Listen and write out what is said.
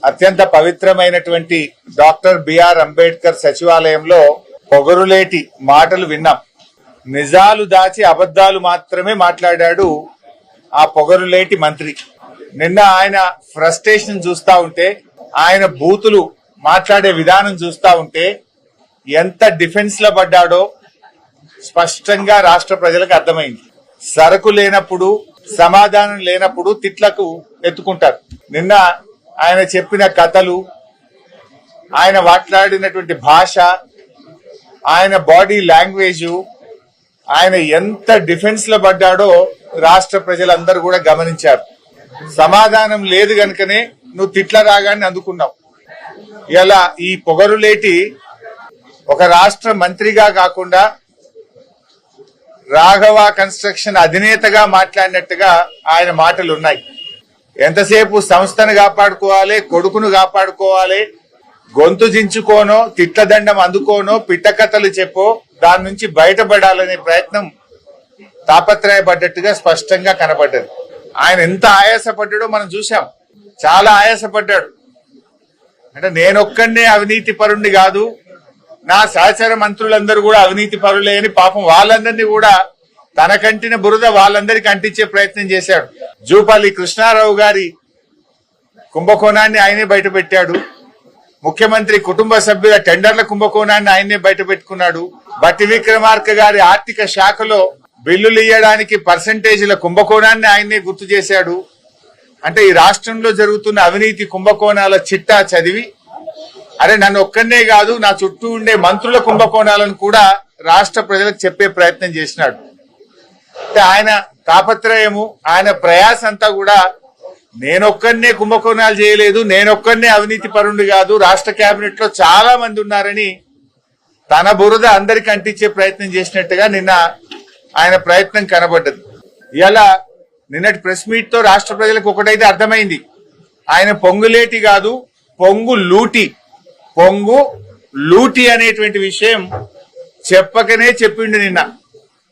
అత్యంత పవిత్రమైనటువంటి doctor BR Ambedkar సచివాలయంలో పొగరులేటి మాటలు విన్నాం. నిజాలు దాచి అబద్ధాలు మాత్రమే మాట్లాడాడు ఆ పొగరులేటి మంత్రి. నిన్న ఆయన ఫ్రస్ట్రేషన్ చూస్తా ఉంటే, ఆయన బూతులు మాట్లాడే విధానం చూస్తా ఉంటే ఎంత డిఫెన్స్ లో పడ్డాడో స్పష్టంగా రాష్ట్ర ప్రజలకు అర్థమైంది. సరకు లేనప్పుడు, సమాధానం లేనప్పుడు తిట్లకు ఎత్తుకుంటారు. నిన్న ఆయన చెప్పిన కథలు, ఆయన మాట్లాడినటువంటి భాష, ఆయన బాడీ లాంగ్వేజ్, ఆయన ఎంత డిఫెన్స్ లో పడ్డాడో రాష్ట్ర ప్రజలందరూ కూడా గమనించారు. సమాధానం లేదు గనుకనే నువ్వు తిట్ల రాగాన్ని అందుకున్నావు. ఇలా ఈ పొగరులేటి ఒక రాష్ట్ర మంత్రిగా కాకుండా రాఘవ కన్స్ట్రక్షన్ అధినేతగా మాట్లాడినట్టుగా ఆయన మాటలు ఉన్నాయి. ఎంతసేపు సంస్థను కాపాడుకోవాలి, కొడుకును కాపాడుకోవాలి, గొంతు జించుకోనో, తిట్లదండం అందుకోనో, పిట్టకథలు చెప్పో దాని నుంచి బయటపడాలనే ప్రయత్నం తాపత్రయపడ్డట్టుగా స్పష్టంగా కనబడ్డది. ఆయన ఎంత ఆయాసపడ్డాడో మనం చూసాం. చాలా ఆయాసపడ్డాడు. అంటే నేనొక్కడే అవినీతి పరుణ్ణి కాదు, నా సహచర మంత్రులందరూ కూడా అవినీతి పరులే అని పాపం వాళ్ళందరినీ కూడా తన కంటిన బురద వాళ్ళందరికీ అంటించే ప్రయత్నం చేశాడు. జూపల్లి కృష్ణారావు గారి కుంభకోణాన్ని ఆయనే బయట పెట్టాడు. ముఖ్యమంత్రి కుటుంబ సభ్యుల టెండర్ల కుంభకోణాన్ని ఆయనే బయట పెట్టుకున్నాడు. బట్టి విక్రమార్క గారి ఆర్థిక శాఖలో బిల్లులు ఇయ్యడానికి పర్సంటేజీల కుంభకోణాన్ని ఆయనే గుర్తు చేశాడు. అంటే ఈ రాష్ట్రంలో జరుగుతున్న అవినీతి కుంభకోణాల చిట్టా చదివి, అరే నన్ను ఒక్కనే కాదు నా చుట్టూ ఉండే మంత్రుల కుంభకోణాలను కూడా రాష్ట్ర ప్రజలకు చెప్పే ప్రయత్నం చేసినాడు. అంటే ఆయన తాపత్రయము, ఆయన ప్రయాస అంతా కూడా నేనొక్కనే కుంభకోణాలు చేయలేదు, నేనొక్కనే అవినీతి పరుణ్ణి కాదు, రాష్ట్ర కేబినెట్ లో చాలా మంది ఉన్నారని తన బురద అందరికి అంటించే ప్రయత్నం చేసినట్టుగా నిన్న ఆయన ప్రయత్నం కనబడ్డది. ఇలా నిన్నటి ప్రెస్ మీట్ తో రాష్ట్ర ప్రజలకు ఒకటైతే అర్థమైంది, ఆయన పొంగులేటి కాదు పొంగు లూటి అనేటువంటి విషయం చెప్పకనే చెప్పిండు నిన్న.